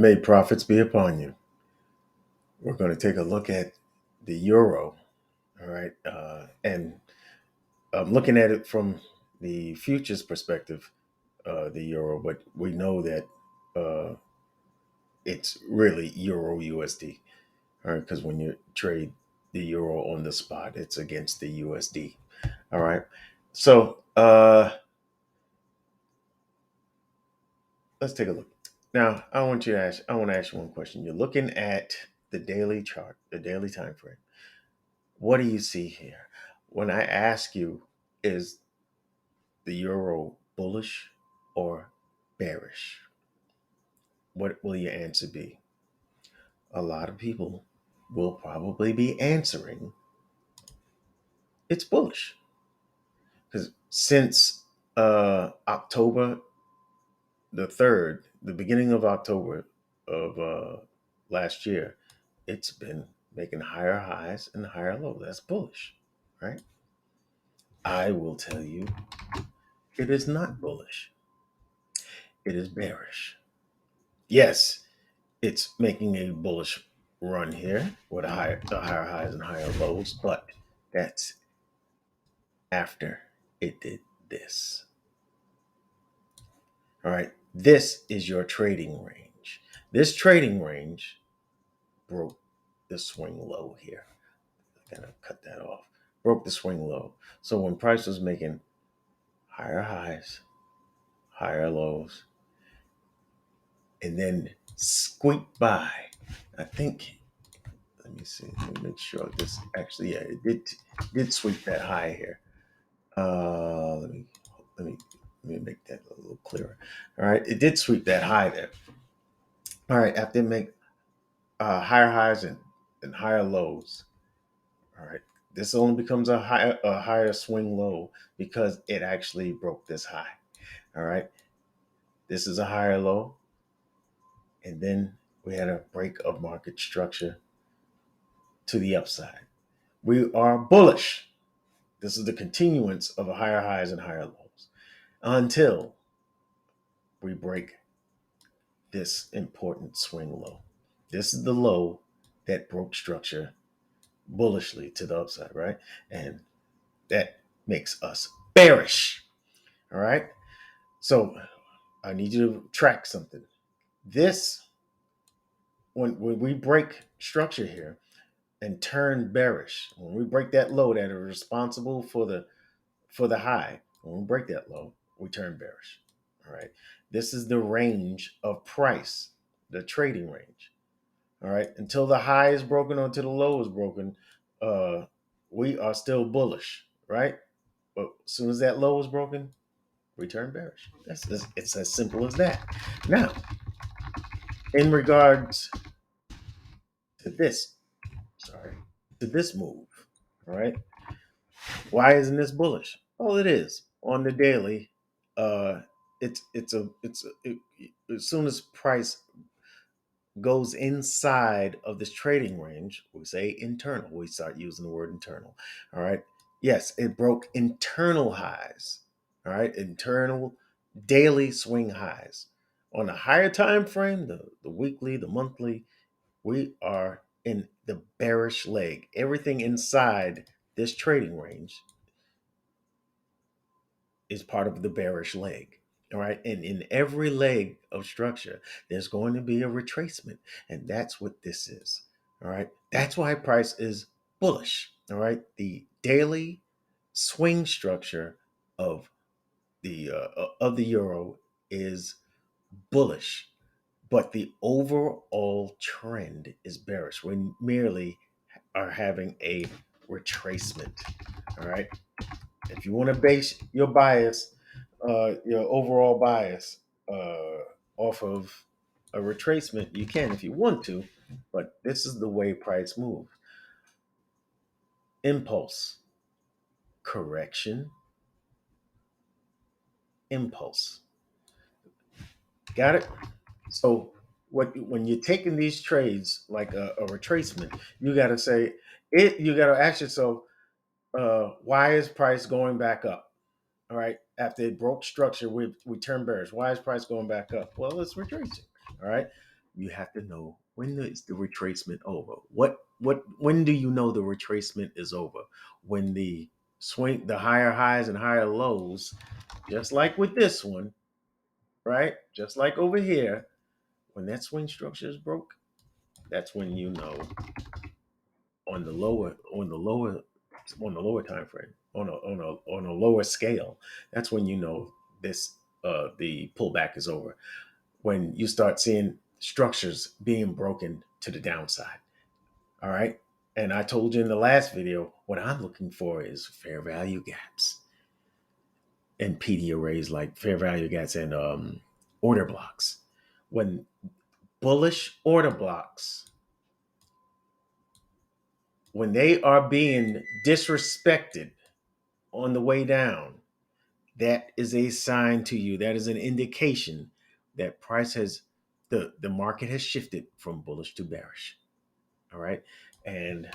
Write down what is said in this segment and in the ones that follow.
May profits be upon you. We're going to take a look at the euro. All right. And I'm looking at it from the futures perspective, the euro, but we know that uh, it's really euro USD. All right. Because when you trade the euro on the spot, it's against the USD. All right. So let's take a look. Now, I want to ask you one question. You're looking at the daily chart, the daily time frame. What do you see here? When I ask you, is the euro bullish or bearish? What will your answer be? A lot of people will probably be answering it's bullish. Because since October the 3rd, the beginning of October of last year, it's been making higher highs and higher lows. That's bullish, right? I will tell you it is not bullish. It is bearish. Yes, it's making a bullish run here with the higher highs and higher lows, but that's after it did this. All right, this is your trading range. This trading range broke the swing low here. I gotta cut that off. Broke the swing low. So when price was making higher highs, higher lows, and then squeaked by, I think let me see. Let me make sure this actually, yeah, it did sweep that high here. Let me let me let me make that a little clearer. All right, it did sweep that high there. All right, after it make higher highs and higher lows. All right, this only becomes a higher swing low because it actually broke this high. All right, this is a higher low, and then we had a break of market structure to the upside. We are bullish. This is the continuance of a higher highs and higher lows until we break this important swing low. This is the low that broke structure bullishly to the upside, right? And that makes us bearish. All right. So I need you to track something. This, when we break structure here and turn bearish, when we break that low that is responsible for the high, when we break that low, we turn bearish. All right. This is the range of price, the trading range. All right. Until the high is broken or until the low is broken, uh, we are still bullish, right? But as soon as that low is broken, we turn bearish. It's as simple as that. Now, in regards to this, sorry, to this move, all right? Why isn't this bullish? Well, it is on the daily. Uh, as soon as price goes inside of this trading range, we say internal. We start using the word internal. All right. Yes, it broke internal highs. All right, internal daily swing highs. On the higher time frame, the weekly, the monthly, we are in the bearish leg. Everything inside this trading range is part of the bearish leg. All right. And in every leg of structure, there's going to be a retracement. And that's what this is. All right. That's why price is bullish. All right. The daily swing structure of the euro is bullish, but the overall trend is bearish. We merely are having a retracement. All right. If you want to base your bias, your overall bias, off of a retracement, you can if you want to, but this is the way price moves. Impulse, correction, impulse. Got it? So what when you're taking these trades like a retracement, you got to say it. You got to ask yourself, why is price going back up? All right. After it broke structure, we turn bearish. Why is price going back up? Well, it's retracing. All right. you have to know when is the retracement over. When do you know the retracement is over? When the swing, the higher highs and higher lows, just like with this one, right? Just like over here, when that swing structure is broke, that's when you know on the lower time frame, on a lower scale, that's when you know this the pullback is over. When you start seeing structures being broken to the downside. All right. And I told you in the last video, what I'm looking for is fair value gaps and PD arrays, like fair value gaps and order blocks. When bullish order blocks, when they are being disrespected on the way down, that is a sign to you. That is an indication that price has the market has shifted from bullish to bearish. All right. And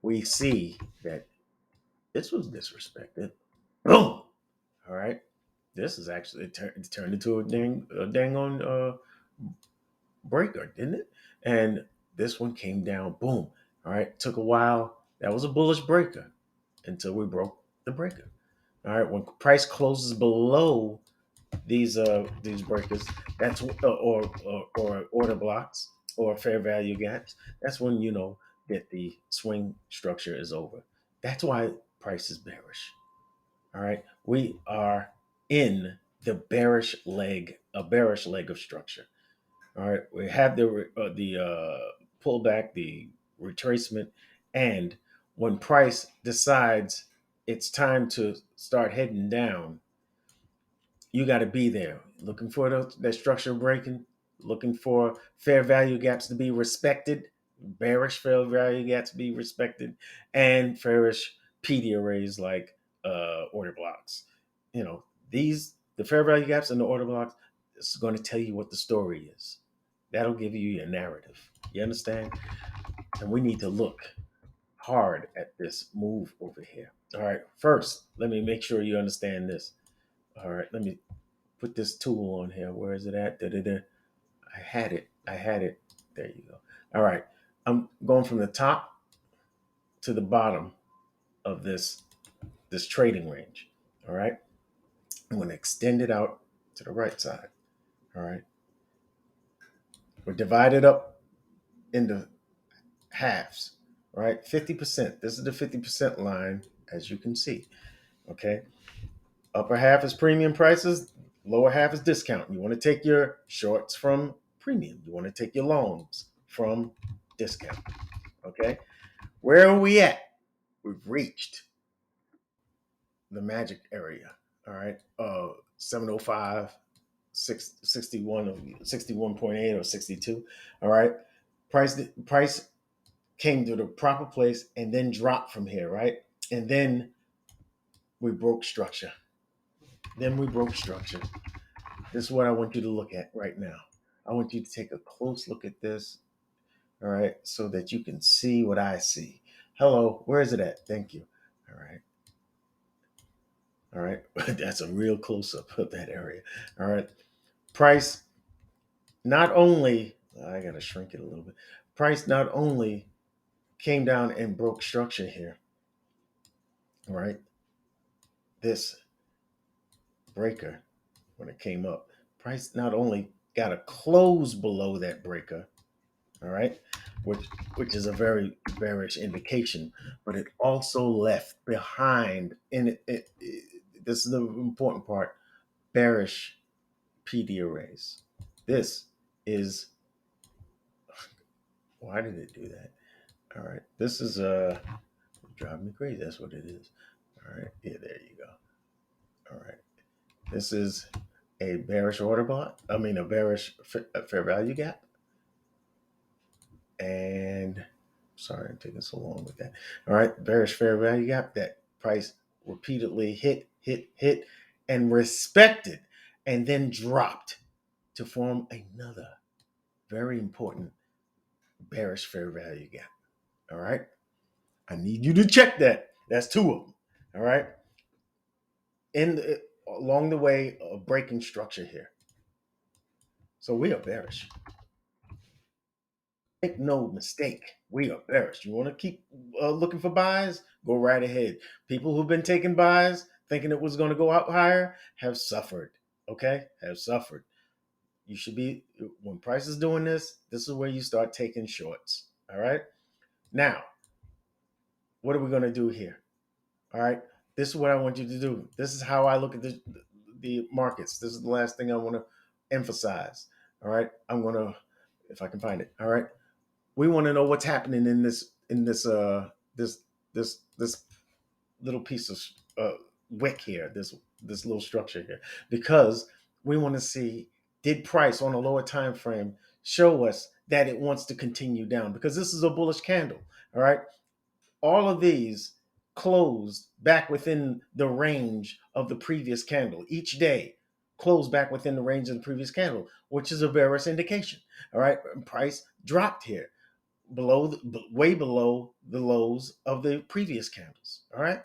we see that this was disrespected. Boom. All right. This is actually it turned into a dang on breaker, didn't it? And this one came down. Boom. All right. Took a while. That was a bullish breaker until we broke the breaker. All right. When price closes below these breakers, that's or order blocks or fair value gaps. That's when you know that the swing structure is over. That's why price is bearish. All right, we are in the bearish leg of structure. All right, we have the pullback, the retracement, and when price decides it's time to start heading down, you got to be there looking for that structure breaking, looking for fair value gaps to be respected, bearish fair value gaps to be respected, and fairish PD arrays like order blocks. You know, the fair value gaps and the order blocks is going to tell you what the story is. That'll give you your narrative. You understand? And we need to look hard at this move over here. All right, first, let me make sure you understand this. All right, let me put this tool on here. Where is it at? Da-da-da. I had it. There you go. All right. I'm going from the top to the bottom of this trading range. All right. I'm going to extend it out to the right side. All right. We're divided up into halves. All right. 50%. This is the 50% line, as you can see. Okay. Upper half is premium prices. Lower half is discount. You want to take your shorts from premium. You want to take your longs from discount. Okay. Where are we at? We've reached the magic area. All right. 705, 61, 61.8 or 62. All right. Price came to the proper place and then dropped from here, right? And then we broke structure. This is what I want you to look at right now. I want you to take a close look at this, all right, so that you can see what I see. Hello, where is it at? Thank you. All right. All right. That's a real close up of that area. All right. Price not only, I got to shrink it a little bit. Price not only came down and broke structure here, all right? This breaker, when it came up, price not only got a close below that breaker, all right, which is a very bearish indication, but it also left behind this is the important part, bearish PD arrays. This is, why did it do that? All right, this is driving me crazy. That's what it is. All right, yeah, there you go. All right, this is a bearish order block. I mean, a bearish fair value gap. And sorry, I'm taking so long with that. All right, bearish fair value gap. That price repeatedly hit, and respected, and then dropped to form another very important bearish fair value gap. All right, I need you to check that. That's two of them. All right, along the way of breaking structure here. So we are bearish. Make no mistake, we are bearish. You want to keep looking for buys? Go right ahead. People who've been taking buys, thinking it was going to go up higher, have suffered. Okay, have suffered. You should be, when price is doing this. This is where you start taking shorts. All right. Now, what are we going to do here? All right. This is what I want you to do. This is how I look at the markets. This is the last thing I want to emphasize. All right. I'm going to, if I can find it. All right. We want to know what's happening in this little piece of wick here, this little structure here, because we want to see, did price on a lower time frame show us that it wants to continue down, because this is a bullish candle. All right, all of these closed back within the range of the previous candle each day, closed back within the range of the previous candle, which is a bearish indication. All right, price dropped here below, way below the lows of the previous candles. All right.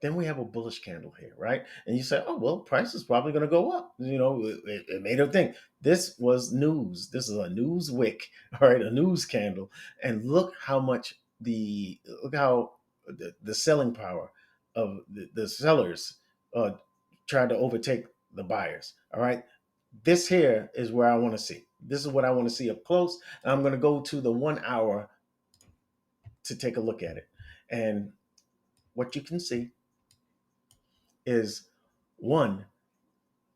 Then we have a bullish candle here, right? And you say, oh, well, price is probably going to go up. You know, it made a thing. This was news. This is a news wick, all right, a news candle. And look how much look how the selling power of the sellers uh, tried to overtake the buyers, all right? This here is where I want to see. This is what I want to see up close. And I'm going to go to the 1 hour to take a look at it. And what you can see is one,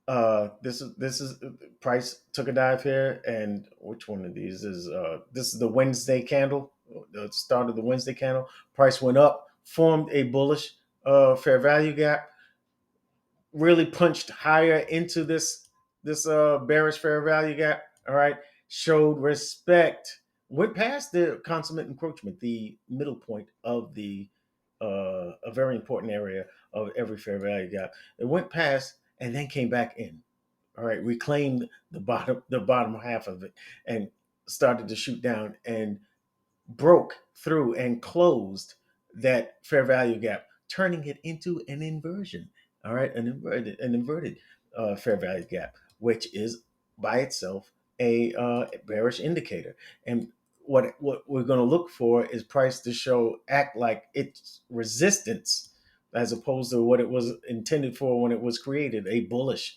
this is price took a dive here, and which one of these is this is the Wednesday candle, the start of the Wednesday candle. Price went up, formed a bullish fair value gap, really punched higher into this bearish fair value gap. All right, showed respect, went past the consummate encroachment, the middle point of the a very important area of every fair value gap. It went past and then came back in. All right, reclaimed the bottom half of it, and started to shoot down and broke through and closed that fair value gap, turning it into an inversion. All right, an inverted fair value gap, which is by itself a bearish indicator. And what we're going to look for is price to show, act like it's resistance, as opposed to what it was intended for when it was created, a bullish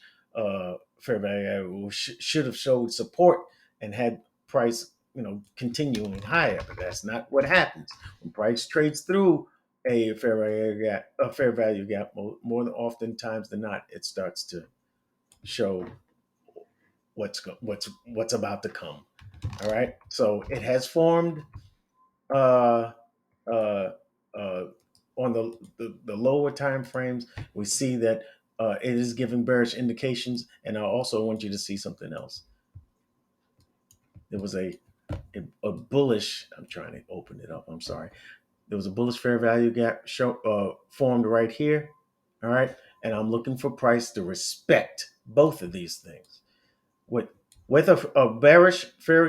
fair value, should have showed support and had price, continuing higher. But that's not what happens when price trades through a fair value gap. More than oftentimes than not, it starts to show what's about to come. All right, so it has formed uh, uh, uh, on the lower time frames. We see that it is giving bearish indications, and I also want you to see something else. There was a bullish. I'm trying to open it up. I'm sorry. There was a bullish fair value gap formed right here. All right, and I'm looking for price to respect both of these things with a bearish fair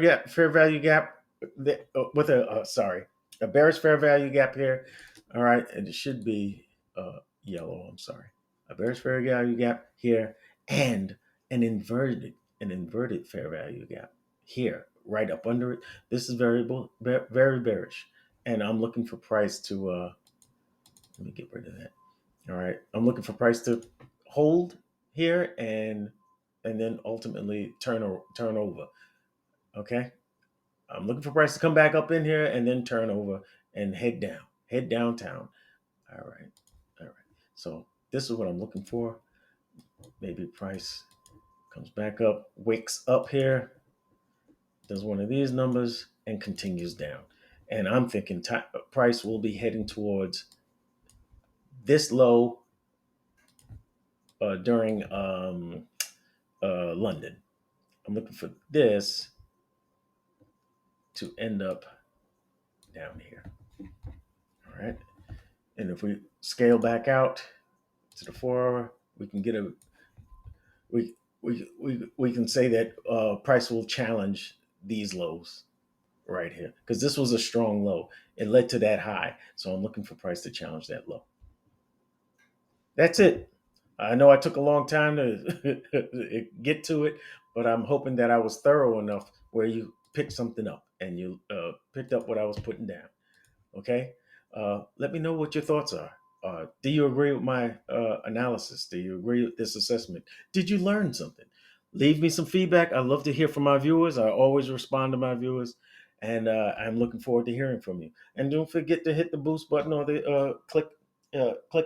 value gap, with a bearish fair value gap here. All right, and it should be yellow. I'm sorry, a bearish fair value gap here, and an inverted fair value gap here, right up under it. This is very bearish, and I'm looking for price to let me get rid of that. All right, I'm looking for price to hold here and then ultimately turn over. Okay, I'm looking for price to come back up in here and then turn over and head downtown. All right, all right. So this is what I'm looking for. Maybe price comes back up, wakes up here, does one of these numbers, and continues down. And I'm thinking price will be heading towards this low during London. I'm looking for this to end up down here. All right. And if we scale back out to the 4 hour, we can get a we can say that price will challenge these lows right here, because this was a strong low. It led to that high, so I'm looking for price to challenge that low. That's it. I know I took a long time to get to it, but I'm hoping that I was thorough enough where you picked something up and you picked up what I was putting down. Okay. Let me know what your thoughts are. Do you agree with my analysis? Do you agree with this assessment? Did you learn something? Leave me some feedback. I love to hear from my viewers. I always respond to my viewers, and I'm looking forward to hearing from you. And don't forget to hit the boost button or the click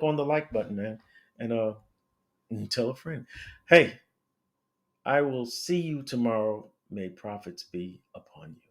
on the like button, man, and tell a friend. Hey, I will see you tomorrow. May profits be upon you.